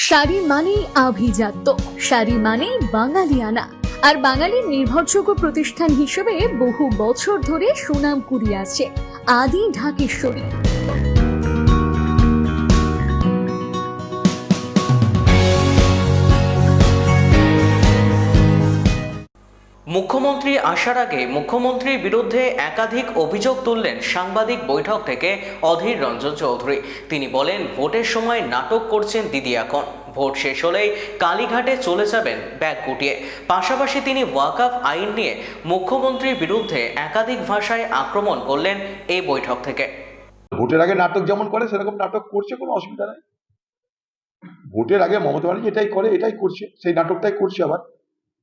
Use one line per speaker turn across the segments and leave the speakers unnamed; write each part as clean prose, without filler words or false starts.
শাড়ি মানেই আভিজাত্য, শাড়ি মানেই বাঙালিয়ানা। আর বাঙালির নির্ভরযোগ্য প্রতিষ্ঠান হিসেবে বহু বছর ধরে সুনাম কুড়িয়ে আসছে আদি ঢাকেশ্বরী।
মুখ্যমন্ত্রী আসার আগে মুখ্যমন্ত্রীর বিরুদ্ধে একাধিক অভিযোগ তুললেন সাংবাদিক বৈঠক থেকে অধীর রঞ্জন চৌধুরী। তিনি বলেন, ভোটের সময় নাটক করছেন দিদি, এখন ভোট শেষ হলেই কালীঘাটে চলে যাবেন ব্যাগ গুটিয়ে। পাশাপাশি তিনি ওয়াকফ আইন নিয়ে মুখ্যমন্ত্রীর বিরুদ্ধে একাধিক ভাষায় আক্রমণ করলেন এই বৈঠক থেকে।
ভোটের আগে নাটক যেমন করে সেরকম নাটক করছে, কোনো অসুবিধা নেই। ভোটের আগে মমতা ব্যানার্জি এটাই করে, এটাই করছে, সেই নাটকটাই করছে। আবার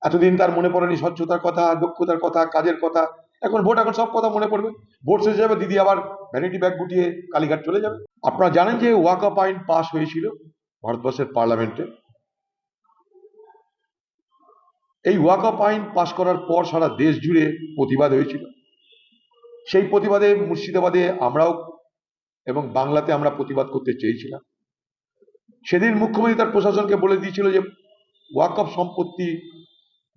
এতদিন তার মনে পড়েনি স্বচ্ছতার কথা, দক্ষতার কথা, কাজের কথা। এখন ভোট, এখন সব কথা মনে পড়বে। ভোট শেষে যাবে, দিদি আবার ভ্যানিটি ব্যাগ গুটিয়ে কালীঘাট চলে যাবে। আপনারা জানেন যে ওয়াকফ আইন পাস হয়েছিল ভারতবর্ষের পার্লামেন্টে। এই ওয়াকফ আইন পাস করার পর সারা দেশ জুড়ে প্রতিবাদ হয়েছিল। সেই প্রতিবাদে মুর্শিদাবাদে আমরাও এবং বাংলাতে আমরা প্রতিবাদ করতে চেয়েছিলাম। সেদিন মুখ্যমন্ত্রী তার প্রশাসনকে বলে দিয়েছিল যে ওয়াকফ সম্পত্তি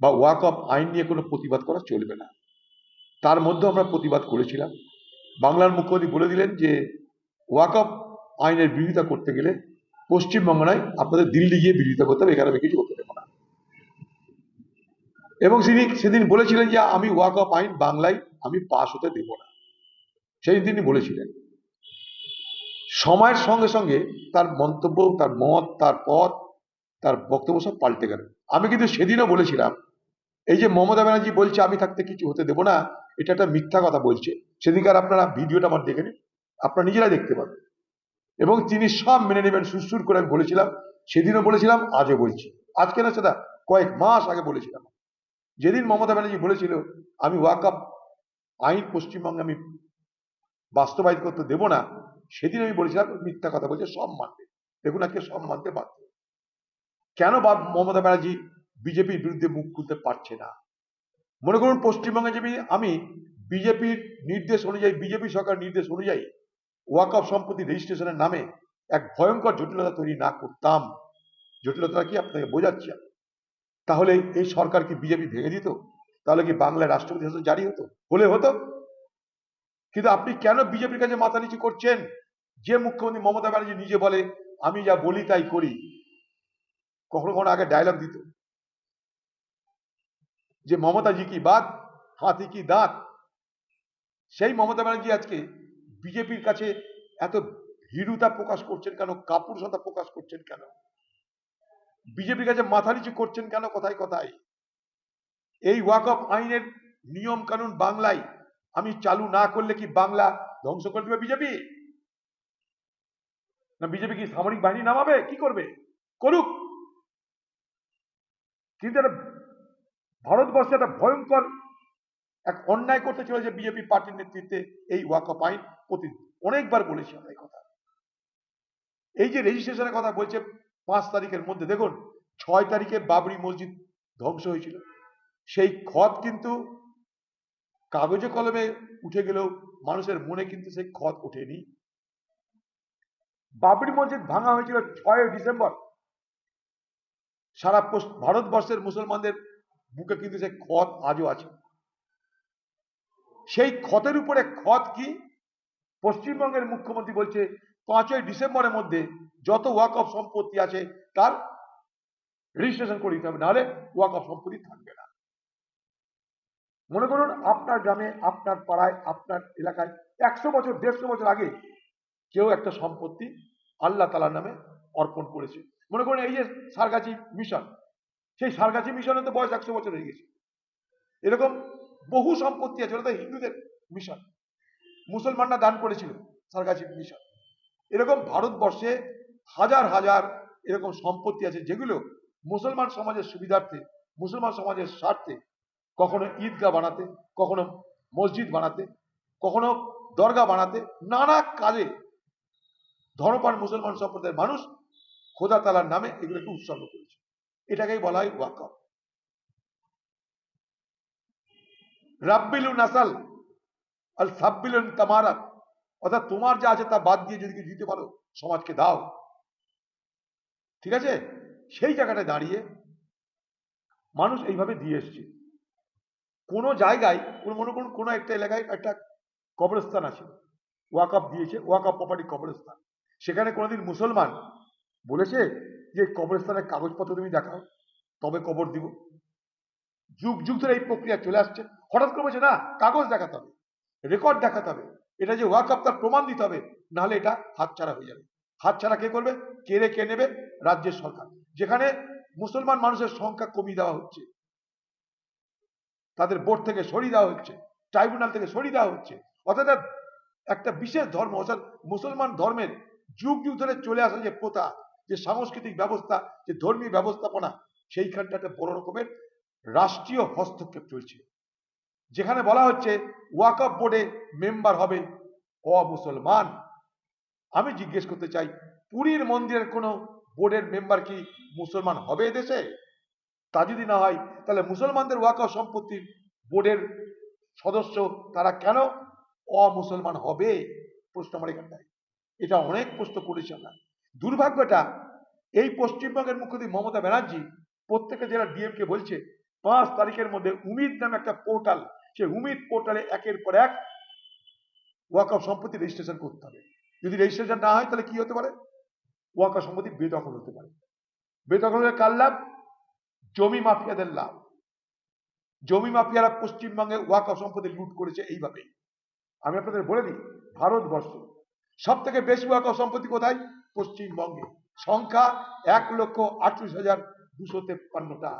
বা ওয়াকফ আইন নিয়ে কোনো প্রতিবাদ করা চলবে না। তার মধ্যে আমরা প্রতিবাদ করেছিলাম। বাংলার মুখ্যমন্ত্রী বলে দিলেন যে ওয়াকফ আইনের বিরোধিতা করতে গেলে পশ্চিমবঙ্গ নয়, আপনাদের দিল্লি গিয়ে বিরোধিতা করতে হবে, এখানে আমি কিছু করতে দেবো না। এবং তিনি সেদিন বলেছিলেন যে আমি ওয়াকফ আইন বাংলায় আমি পাশ হতে দেব না, সেই তিনি বলেছিলেন। সময়ের সঙ্গে সঙ্গে তার মন্তব্য, তার মত, তার পথ, তার বক্তব্য সব পাল্টে গেল। আমি কিন্তু সেদিনও বলেছিলাম, এই যে মমতা ব্যানার্জি বলছে আমি থাকতে কিছু হতে দেব না, এটা একটা মিথ্যা কথা বলছে। সেদিনকার আপনারা ভিডিওটা আমার দেখে নিন, আপনারা নিজেরাই দেখতে পাবেন। এবং তিনি সব মেনে নেবেন সুরসুর করে। আমি বলেছিলাম, সেদিনও বলেছিলাম, আজও বলছি। আজকে না, সেটা কয়েক মাস আগে বলেছিলাম। যেদিন মমতা ব্যানার্জি বলেছিল আমি ওয়াকফ আইন পশ্চিমবঙ্গে আমি বাস্তবায়িত করতে দেব না, সেদিন আমি বলেছিলাম মিথ্যা কথা বলছে, সব মানবে। দেখুন আজকে সব মানতে বাধ্য। কেন মমতা ব্যানার্জি বিজেপির বিরুদ্ধে মুখ খুলতে পারছে না? মনে করুন পশ্চিমবঙ্গে যদি আমি বিজেপির নির্দেশ অনুযায়ী, বিজেপি সরকার নির্দেশ অনুযায়ী ওয়াকফ সম্পত্তি রেজিস্ট্রেশনের নামে এক ভয়ঙ্কর জটিলতা তৈরি না করতাম, জটিলতা কি আপনাকে বোঝাচ্ছি, তাহলে এই সরকার কি বিজেপি ভেঙে দিত? তাহলে কি বাংলায় রাষ্ট্রপতি শাসন জারি হতো? হলে হতো। কিন্তু আপনি কেন বিজেপির কাছে মাথা নিচু করছেন? যে মুখ্যমন্ত্রী মমতা ব্যানার্জি নিজে বলে আমি যা বলি তাই করি। কখনো কখনো আগে ডায়লগ দিত যে মমতাজি কি বাত, হাতি কি দাঁত। সেই মমতা ব্যানার্জি আজকে বিজেপির কাছে এত ভীরুতা প্রকাশ করছেন কেন, কাপুরুষতা প্রকাশ করছেন কেন, বিজেপির কাছে মাথা নিচু করছেন কেন কথায় কথায়? এই ওয়াকফ আইনের নিয়ম কানুন বাংলায় আমি চালু না করলে কি বাংলা ধ্বংস করে দেবে বিজেপি? না বিজেপি কি সামরিক বাহিনী নামাবে? কি করবে? করুক। কিন্তু একটা ভারতবর্ষে একটা ভয়ঙ্কর এক অন্যায় করতে চলেছে বিজেপি পার্টির নেতৃত্বে এই ওয়াকফ আইন। অনেকবার বলেছি আমরা এই কথা। এই যে রেজিস্ট্রেশনের কথা বলছে 5 তারিখের মধ্যে, দেখুন 6 তারিখে বাবরি মসজিদ ধ্বংস হয়েছিল। সেই ক্ষত কিন্তু কাগজে কলমে উঠে গেলেও মানুষের মনে কিন্তু সেই ক্ষত ওঠেনি। বাবরি মসজিদ ভাঙা হয়েছিল 6 ডিসেম্বর। সারা ভারতবর্ষের মুসলমানদের বুকে কিন্তু সেই ক্ষত আজও আছে। সেই ক্ষতের উপরে ক্ষত কি? পশ্চিমবঙ্গের মুখ্যমন্ত্রী বলছে 5ই ডিসেম্বরের মধ্যে যত ওয়াকফ সম্পত্তি আছে তার রেজিস্ট্রেশন করে দিতে হবে, নাহলে ওয়াকফ সম্পত্তি থাকবে না। মনে করুন আপনার গ্রামে, আপনার পাড়ায়, আপনার এলাকায় 100 বছর 150 বছর আগে কেউ একটা সম্পত্তি আল্লাহ তাআলার নামে অর্পণ করেছে। মনে করুন এই যে সারগাছি মিশন, সেই সারগাছি মিশনের তো বয়স 100 বছর হয়ে গেছে। এরকম বহু সম্পত্তি আছে, ওটা হিন্দুদের মিশন, মুসলমানরা দান করেছিল সারগাছি মিশন। এরকম ভারতবর্ষে হাজার হাজার এরকম সম্পত্তি আছে যেগুলো মুসলমান সমাজের সুবিধার্থে, মুসলমান সমাজের স্বার্থে, কখনো ঈদগাহ বানাতে, কখনো মসজিদ বানাতে, কখনো দরগা বানাতে, নানা কাজে ধর্মপ্রাণ মুসলমান সম্প্রদায়ের মানুষ খোদা তাআলার নামে এগুলোকে উৎসর্গ করেছে। এটাকেই বলা হয় ওয়াকফ। রাব্বিলু নাসাল আল সাব্বিলুন তামারাত, অর্থাৎ তোমার যা আছে তা বাদ দিয়ে যদি কিছু দিতে পারো সমাজকে দাও, ঠিক আছে? সেই জায়গাটায় দাঁড়িয়ে মানুষ এইভাবে দিয়ে এসছে। কোনো জায়গায় মনে করুন কোনো একটা এলাকায় একটা কবরস্থান আছে, ওয়াকআপ দিয়েছে, ওয়াকআপ প্রপার্টি কবরস্থান, সেখানে কোনোদিন মুসলমান বলেছে যে কবরস্থানের কাগজপত্র তুমি দেখাও তবে কবর দিব? যুগ যুগ ধরে এই প্রক্রিয়া চলে আসছে। হঠাৎ করে বলছে না, কাগজ দেখাতে হবে, রেকর্ড দেখাতে হবে, এটা যে ওয়াকআপ তার প্রমাণ দিতে হবে, নাহলে এটা হাতছাড়া হয়ে যাবে। হাতছাড়া কে করবে? কে নেবে? রাজ্যের সরকার। যেখানে মুসলমান মানুষের সংখ্যা কমিয়ে দেওয়া হচ্ছে, তাদের বোর্ড থেকে সরিয়ে দেওয়া হচ্ছে, ট্রাইব্যুনাল থেকে সরিয়ে দেওয়া হচ্ছে, অর্থাৎ একটা বিশেষ ধর্ম, অর্থাৎ মুসলমান ধর্মের যুগ যুগ ধরে চলে আসা যে প্রথা, যে সাংস্কৃতিক ব্যবস্থা, যে ধর্মীয় ব্যবস্থাপনা, সেইখানটা একটা বড় রকমের রাষ্ট্রীয় হস্তক্ষেপ চলছে। যেখানে বলা হচ্ছে ওয়াকফ বোর্ডে মেম্বার হবে অমুসলমান। আমি জিজ্ঞেস করতে চাই, পুরীর মন্দিরের কোনো বোর্ডের মেম্বার কি মুসলমান হবে এদেশে? তা যদি না হয়, তাহলে মুসলমানদের ওয়াকফ সম্পত্তির বোর্ডের সদস্য তারা কেন অমুসলমান হবে? প্রশ্ন আমার এখানটায়। এটা অনেক প্রশ্ন করেছি আমরা। দুর্ভাগ্যটা, এই পশ্চিমবঙ্গের মুখ্যমন্ত্রী মমতা ব্যানার্জি প্রত্যেকটা জেলার ডিএম কে বলছে 5 তারিখের মধ্যে উমিদ নামে একটা পোর্টাল, সেই উমিদ পোর্টালে একের পর এক ওয়াকফ সম্পত্তি রেজিস্ট্রেশন করতে হবে। যদি রেজিস্ট্রেশন না হয় তাহলে কি হতে পারে? ওয়াকফ সম্পত্তি বেদখল হতে পারে। বেদখল হলে কার লাভ? জমি মাফিয়াদের লাভ। জমি মাফিয়ারা পশ্চিমবঙ্গে ওয়াকফ সম্পত্তি লুট করেছে এইভাবেই। আমি আপনাদের বলে দিই, ভারতবর্ষ সব থেকে বেশি ওয়াকফ সম্পত্তি কোথায়? পশ্চিমবঙ্গে। সংখ্যা 1,38,253টা।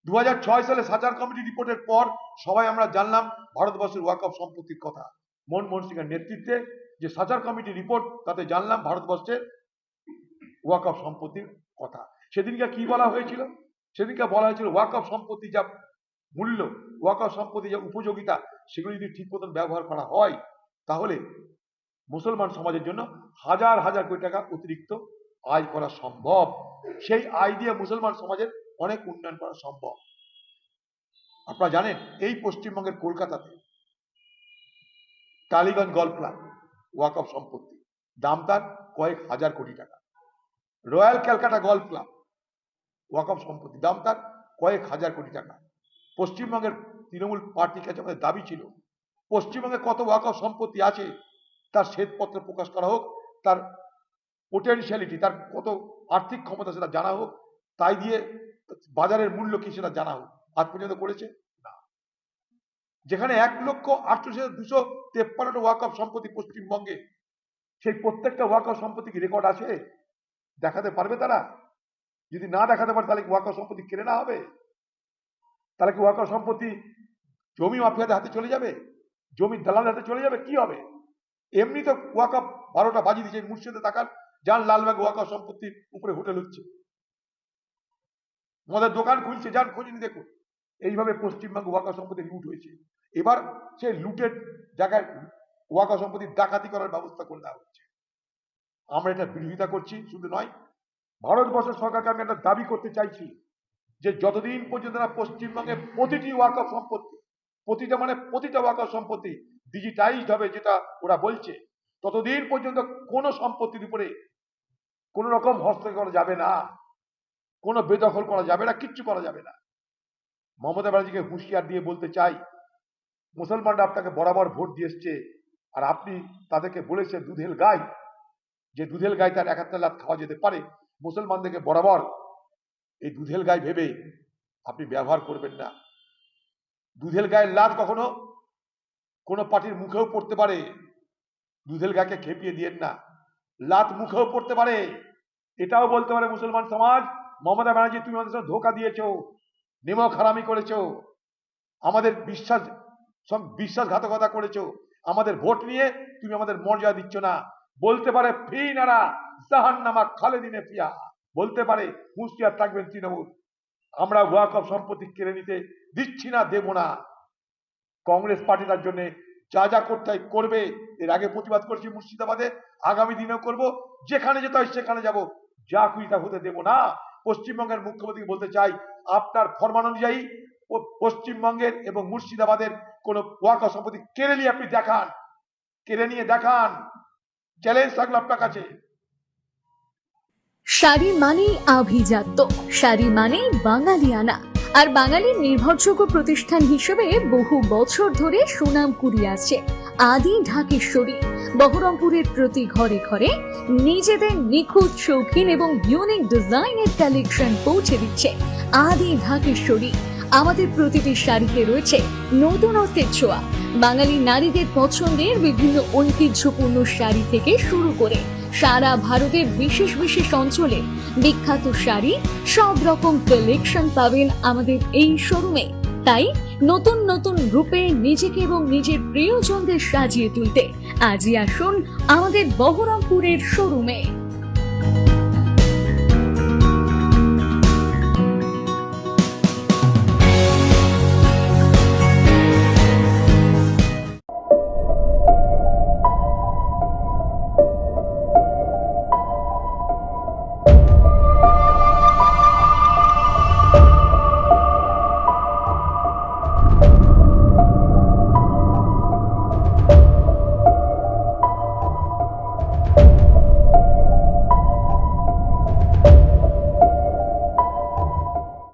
2006 সালে সাচার কমিটি রিপোর্টের পর সবাই আমরা জানলাম ভারতবর্ষের ওয়াকফ সম্পত্তির কথা। মনমোহন সিংয়ের নেতৃত্বে যে সাচার কমিটি রিপোর্ট, তাতে জানলাম ভারতবর্ষের ওয়াকফ সম্পত্তির কথা। সেদিনকে কি বলা হয়েছিল? সেদিনকে বলা হয়েছিল ওয়াকফ সম্পত্তি যা মূল্য, ওয়াকফ সম্পত্তি যা উপযোগিতা, সেগুলো যদি ঠিক মতন ব্যবহার করা হয় তাহলে মুসলমান সমাজের জন্য হাজার হাজার কোটি টাকা অতিরিক্ত আয় করা সম্ভব। সেই আয় দিয়ে মুসলমান সমাজের অনেক উন্নয়ন করা সম্ভব। আপনারা জানেন এই পশ্চিমবঙ্গের কলকাতাতে টালিগঞ্জ গল্ফ ক্লাব ওয়াকফ সম্পত্তি, দাম তার কয়েক হাজার কোটি টাকা। রয়্যাল ক্যালকাটা গল্ফ ক্লাব ওয়াকফ সম্পত্তি, দাম তার কয়েক হাজার কোটি টাকা। পশ্চিমবঙ্গের তৃণমূল পার্টির কাছে আমাদের দাবি ছিল পশ্চিমবঙ্গে কত ওয়াকফ সম্পত্তি আছে তার শ্বেতপত্র প্রকাশ করা হোক, তার পোটেনশিয়ালিটি, তার কত আর্থিক ক্ষমতা সেটা জানা হোক, তাই দিয়ে বাজারের মূল্য কি সেটা জানা হোক। আজ পর্যন্ত করেছে না। যেখানে 1,38,253টা ওয়াকফ সম্পত্তি পশ্চিমবঙ্গে, সেই প্রত্যেকটা ওয়াকফ সম্পত্তি কি রেকর্ড আছে? দেখাতে পারবে তারা? যদি না দেখাতে পারে তাহলে কি ওয়াকফ সম্পত্তি কেড়ে না হবে? তাহলে কি ওয়াকফ সম্পত্তি জমি মাফিয়াদের হাতে চলে যাবে? জমির দালালের হাতে চলে যাবে? কি হবে? এমনি তো ওয়াকফ 12টা বাজিয়ে দিয়েছে। মুর্শিদে তাকান, যান লালবাগ ওয়াকফ সম্পত্তির উপরে হোটেল হচ্ছে, মদের দোকান খুলছে, যান খোঁজ নিয়ে দেখুন। এইভাবে পশ্চিমবঙ্গ ওয়াকফ সম্পত্তি লুট হয়েছে। এবার সেই লুটের জায়গায় ওয়াকফ সম্পত্তির ডাকাতি করার ব্যবস্থা করে দেওয়া হচ্ছে। আমরা এটা বিরোধিতা করছি। শুধু নয়, ভারতবর্ষ সরকারকে আমি একটা দাবি করতে চাইছি যে যতদিন পর্যন্ত না পশ্চিমবঙ্গে প্রতিটি ওয়াকফ সম্পত্তি, প্রতিটা ওয়াকফ সম্পত্তি ডিজিটাইজড হবে, যেটা ওরা বলছে, ততদিন পর্যন্ত কোনো সম্পত্তির উপরে কোন রকম হস্তক্ষেপ করা যাবে না, কোনো বেদখল করা যাবে না, কিচ্ছু করা যাবে না। মমতা ব্যানার্জিকে হুঁশিয়ার দিয়ে বলতে চাই, মুসলমানরা আপনাকে বরাবর ভোট দিয়ে এসছে, আর আপনি তাদেরকে বলেছেন দুধেল গাই, যে দুধেল গাই তার 71 লাখ খাওয়া যেতে পারে। মুসলমানদেরকে বরাবর এই দুধেল গাই ভেবে আপনি ব্যবহার করবেন না। দুধেল গায়ের লাত কখনো কোনো পার্টির মুখেও পড়তে পারে। দুধেল গায়কে খেপিয়ে দিয়েন না, লাত মুখেও পড়তে পারে। এটাও বলতে পারে মুসলমান সমাজ, মমতা ব্যানার্জি তুমি আমাদের সাথে ধোঁকা দিয়েছো, নিমক হারামি করেছো, আমাদের বিশ্বাসঘাতকতা করেছো, আমাদের ভোট নিয়ে তুমি আমাদের মর্যাদা দিচ্ছ না। বলতে পারে ফি নারা জাহান্নামা খালেদিনে ফিয়া, বলতে পারে। হুঁশিয়ার থাকবেন তৃণমূল, আমরা ওয়াকফ সম্পত্তি কেড়ে নিতে দিচ্ছি না, দেব না। কংগ্রেস পার্টি তার জন্য যা যা করতে হয় করবে। এর আগে প্রতিবাদ করছি মুর্শিদাবাদে, আগামী দিনেও করব। যেখানে যেতে হয় সেখানে যাব, যা খুশি তা হতে দেব না। পশ্চিমবঙ্গের মুখ্যমন্ত্রী বলতে চাই, আপনার ফরমান অনুযায়ী পশ্চিমবঙ্গের এবং মুর্শিদাবাদের কোন ওয়াকফ সম্পত্তি কেড়ে নিয়ে আপনি দেখান, কেড়ে নিয়ে দেখান। চ্যালেঞ্জ থাকলো আপনার কাছে।
শাড়ি মানেই আভিজাত্য, শাড়ি মানেই বাঙালিয়ানা। আর বাঙালির নির্ভরযোগ্য প্রতিষ্ঠান হিসেবে বহু বছর ধরে সুনাম কুড়িয়ে আসছে আদি ঢাকেশ্বরী। বহরমপুরের প্রতি ঘরে ঘরে নিজেদের নিখুঁত, শৌখিন এবং ইউনিক ডিজাইনের কালেকশন পৌঁছে দিচ্ছে আদি ঢাকেশ্বরী। আমাদের প্রতিটি শাড়িতে রয়েছে নতুনত্বের ছোঁয়া। বাঙালি নারীদের পছন্দের বিভিন্ন ঐতিহ্যপূর্ণ শাড়ি থেকে শুরু করে সারা ভারতের বিশেষ বিশেষ অঞ্চলে বিখ্যাত শাড়ি, সব রকম কালেকশন পাবেন আমাদের এই শোরুমে। তাই নতুন নতুন রূপে নিজেকে এবং নিজের প্রিয়জনদের সাজিয়ে তুলতে আজই আসুন আমাদের বহরমপুরের শোরুমে।